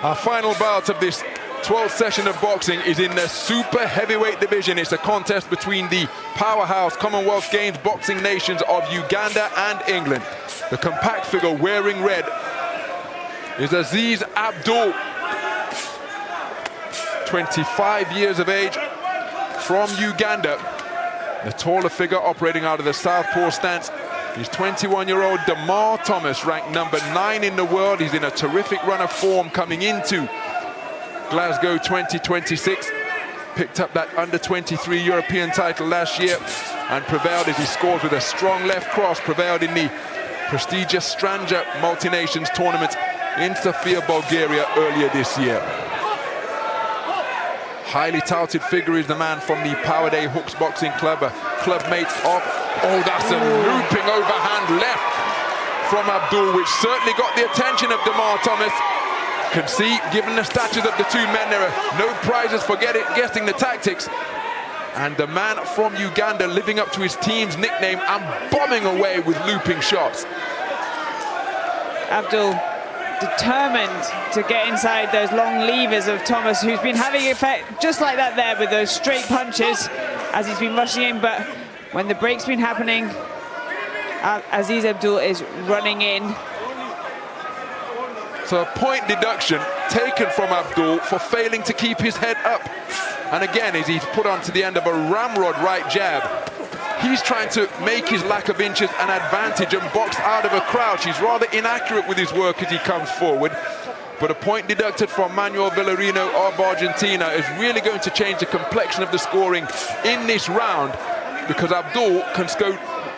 Our final bout of this 12th session of boxing is in the super heavyweight division. It's a contest between the powerhouse Commonwealth Games boxing nations of Uganda and England. The compact figure wearing red is Aziz ABDUL, 25 years of age, from Uganda. The taller figure operating out of the southpaw stance is 21-year-old Damar Thomas, ranked number 9 in the world. He's in a terrific run of form coming into Glasgow 2026. Picked up that under-23 European title last year and prevailed as he scored with a strong left cross. Prevailed in the prestigious Stranja multi-nations tournament in Sofia, Bulgaria earlier this year. Highly touted figure is the man from the Power Day Hooks Boxing Club, a clubmate of... Oh, that's a looping overhand left from ABDUL, which certainly got the attention of Damar Thomas. You can see, given the statures of the two men, there are no prizes for guessing the tactics. And the man from Uganda living up to his team's nickname and bombing away with looping shots. ABDUL determined to get inside those long levers of Thomas, who's been having effect just like that there with those straight punches as he's been rushing in. But when the break's been happening, Aziz ABDUL is running in. So a point deduction taken from ABDUL for failing to keep his head up. And again, as he's put onto the end of a ramrod right jab, he's trying to make his lack of inches an advantage and box out of a crouch. He's rather inaccurate with his work as he comes forward. But a point deducted from Manuel Villarino of Argentina is really going to change the complexion of the scoring in this round, because ABDUL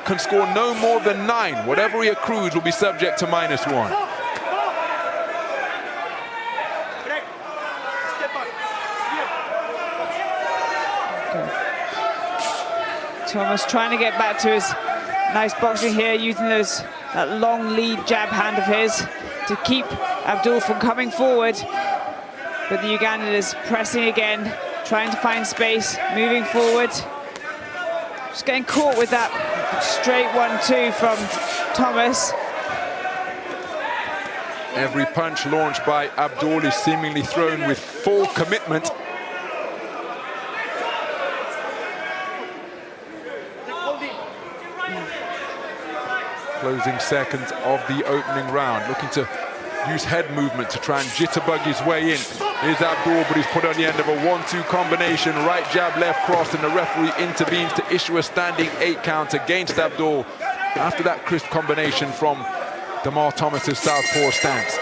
can score no more than 9. Whatever he accrues will be subject to -1. Thomas trying to get back to his nice boxing here, using that long lead jab hand of his to keep ABDUL from coming forward. But the Ugandan is pressing again, trying to find space, moving forward. Just getting caught with that straight 1-2 from Thomas. Every punch launched by ABDUL is seemingly thrown with full commitment. Closing seconds of the opening round, looking to use head movement to try and jitterbug his way in. Here's ABDUL, but he's put on the end of a 1-2 combination, right jab, left cross, and the referee intervenes to issue a standing 8 count against ABDUL after that crisp combination from Damar Thomas's southpaw stance.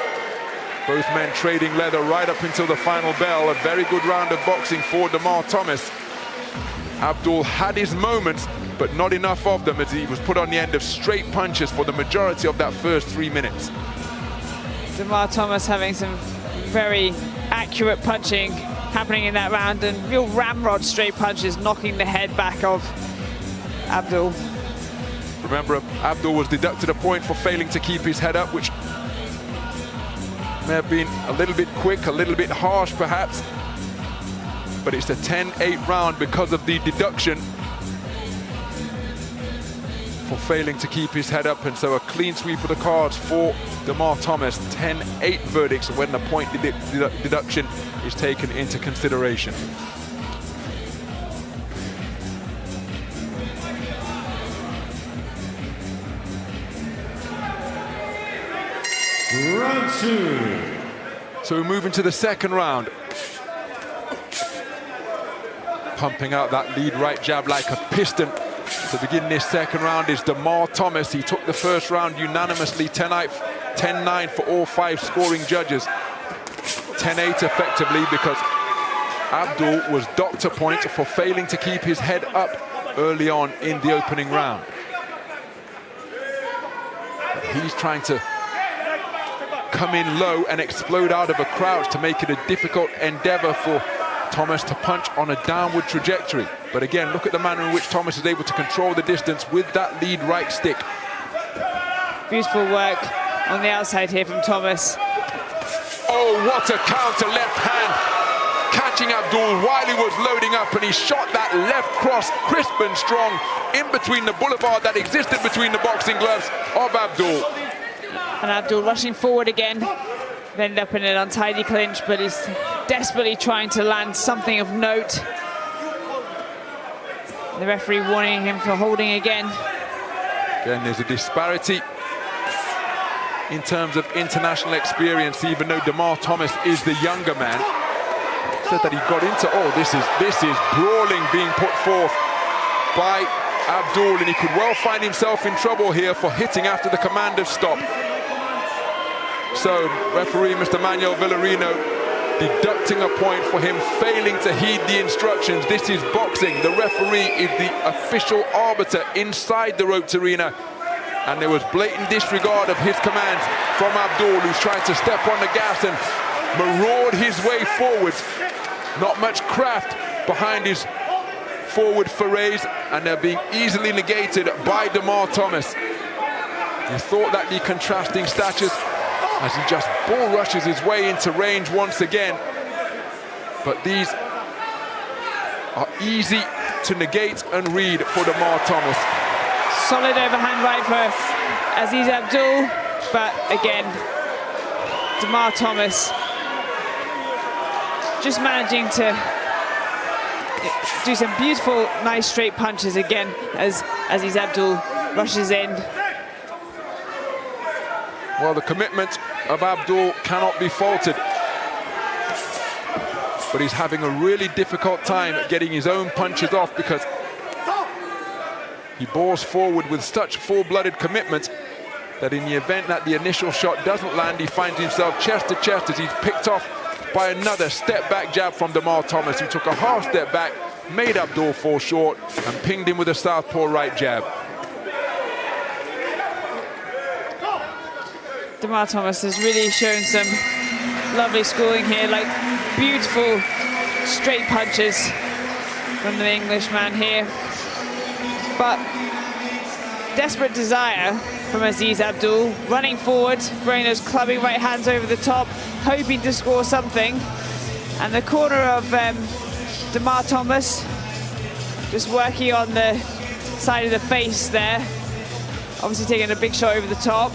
Both men trading leather right up until the final bell. A very good round of boxing for Damar Thomas. ABDUL had his moments, but not enough of them, as he was put on the end of straight punches for the majority of that first 3 minutes. Damar Thomas having some very accurate punching happening in that round, and real ramrod straight punches knocking the head back of ABDUL. Remember, ABDUL was deducted a point for failing to keep his head up, which may have been a little bit quick, a little bit harsh perhaps, but it's a 10-8 round because of the deduction for failing to keep his head up, and so a clean sweep of the cards for Damar Thomas. 10-8 verdicts when the point deduction is taken into consideration. Round 2. So we move into the second round. Pumping out that lead right jab like a piston. To begin this second round is Damar Thomas. He took the first round unanimously, 10-9 for all 5 scoring judges. 10-8 effectively, because ABDUL was docked a point for failing to keep his head up early on in the opening round. He's trying to come in low and explode out of a crouch to make it a difficult endeavor for Thomas to punch on a downward trajectory. But again, look at the manner in which Thomas is able to control the distance with that lead right stick. Beautiful work on the outside here from Thomas. Oh, what a counter left hand, catching ABDUL while he was loading up, and he shot that left cross crisp and strong in between the boulevard that existed between the boxing gloves of ABDUL. And ABDUL rushing forward again. ended up in an untidy clinch, but he's desperately trying to land something of note. The referee warning him for holding again. Again, there's a disparity in terms of international experience, even though Damar Thomas is the younger man. Said that he got into, this is brawling being put forth by ABDUL, and he could well find himself in trouble here for hitting after the command of stop. So, referee Mr. Manuel Villarino deducting a point for him failing to heed the instructions. This is boxing. The referee is the official arbiter inside the roped arena. And there was blatant disregard of his commands from ABDUL, who's trying to step on the gas and maraud his way forwards. Not much craft behind his forward forays, and they're being easily negated by Damar Thomas. You thought that the contrasting statures as he just bull rushes his way into range once again. But these are easy to negate and read for Damar Thomas. Solid overhand right for Aziz ABDUL, but again, Damar Thomas just managing to do some beautiful, nice straight punches again as Aziz ABDUL rushes in. Well, the commitment of ABDUL cannot be faulted, but he's having a really difficult time getting his own punches off because he bores forward with such full-blooded commitment that in the event that the initial shot doesn't land, he finds himself chest to chest as he's picked off by another step-back jab from Damar Thomas, who took a half step back, made ABDUL fall short, and pinged him with a southpaw right jab. Damar Thomas has really shown some lovely schooling here, like beautiful straight punches from the Englishman here. But desperate desire from Aziz ABDUL, running forward, throwing those clubbing right hands over the top, hoping to score something. And the corner of Damar Thomas just working on the side of the face there. Obviously taking a big shot over the top.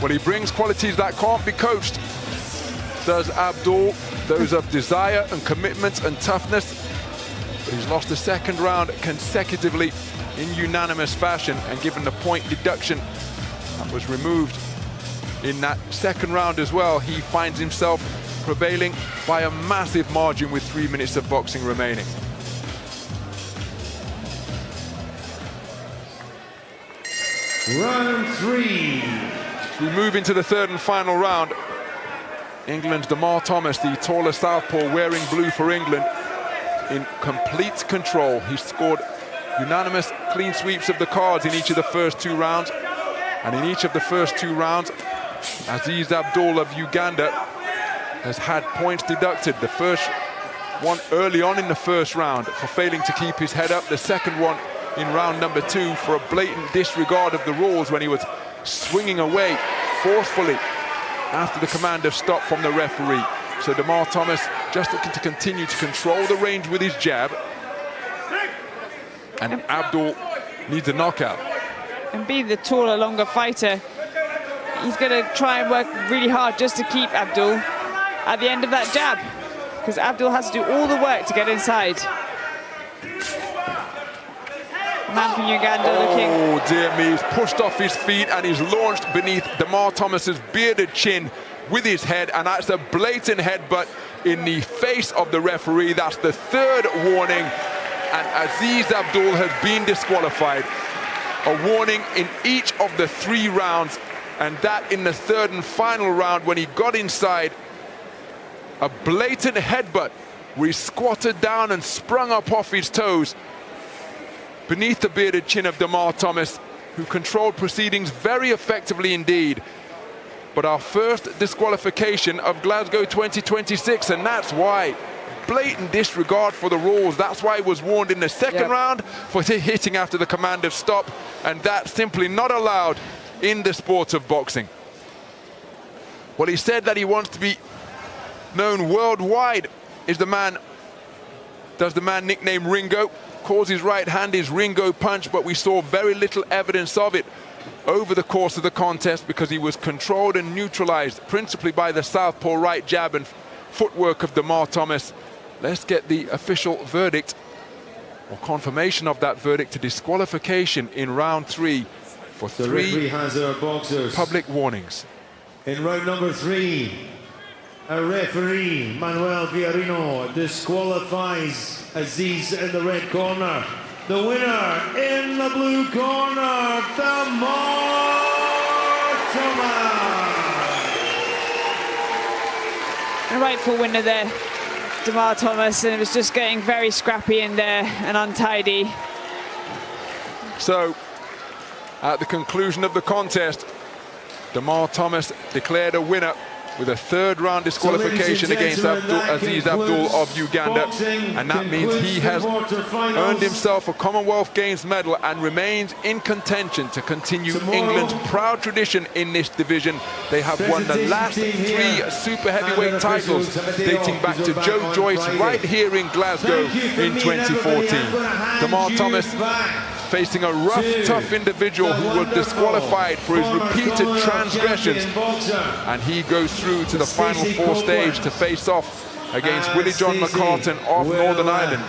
Well, he brings qualities that can't be coached, does ABDUL, those of desire and commitment and toughness. But he's lost the second round consecutively in unanimous fashion, and given the point deduction that was removed in that second round as well, he finds himself prevailing by a massive margin with 3 minutes of boxing remaining. Round 3. We move into the third and final round. England's Damar Thomas, the taller southpaw wearing blue for England, in complete control. He scored unanimous clean sweeps of the cards in each of the first 2 rounds. And in each of the first 2 rounds, Aziz ABDUL of Uganda has had points deducted. The first one early on in the first round for failing to keep his head up. The second one in round number 2 for a blatant disregard of the rules when he was swinging away forcefully after the command of stop from the referee. So Damar Thomas just looking to continue to control the range with his jab. And ABDUL needs a knockout. And being the taller, longer fighter, he's going to try and work really hard just to keep ABDUL at the end of that jab, because ABDUL has to do all the work to get inside. Man from Uganda looking. Oh dear me, he's pushed off his feet and he's launched beneath Damar Thomas's bearded chin with his head, and that's a blatant headbutt in the face of the referee. That's the third warning, and Aziz ABDUL has been disqualified. A warning in each of the 3 rounds, and that in the third and final round when he got inside. A blatant headbutt where he squatted down and sprung up off his toes beneath the bearded chin of Damar Thomas, who controlled proceedings very effectively indeed. But our first disqualification of Glasgow 2026, and that's why. Blatant disregard for the rules. That's why he was warned in the second round for hitting after the command of stop, and that's simply not allowed in the sport of boxing. Well, he said that he wants to be known worldwide is the man, does the man nicknamed Ringo, calls his right hand his Ringo punch, but we saw very little evidence of it over the course of the contest because he was controlled and neutralized principally by the southpaw right jab and footwork of Damar Thomas. Let's get the official verdict or confirmation of that verdict to disqualification in round 3 for 3 public warnings. In round number 3, a referee, Manuel Villarino, disqualifies Aziz in the red corner. The winner in the blue corner, Damar Thomas. A rightful winner there, Damar Thomas, and it was just getting very scrappy in there and untidy. So, at the conclusion of the contest, Damar Thomas declared a winner with a third-round disqualification against Aziz Abdul of Uganda, and that means he has earned himself a Commonwealth Games medal and remains in contention to continue England's proud tradition in this division. They have won the last 3 super heavyweight titles dating back to Joe Joyce right here in Glasgow in 2014. Damar Thomas facing a rough, tough individual who was disqualified for his repeated transgressions, and he goes through to the final 4 stage to face off against Willie John McCartan of Northern Ireland.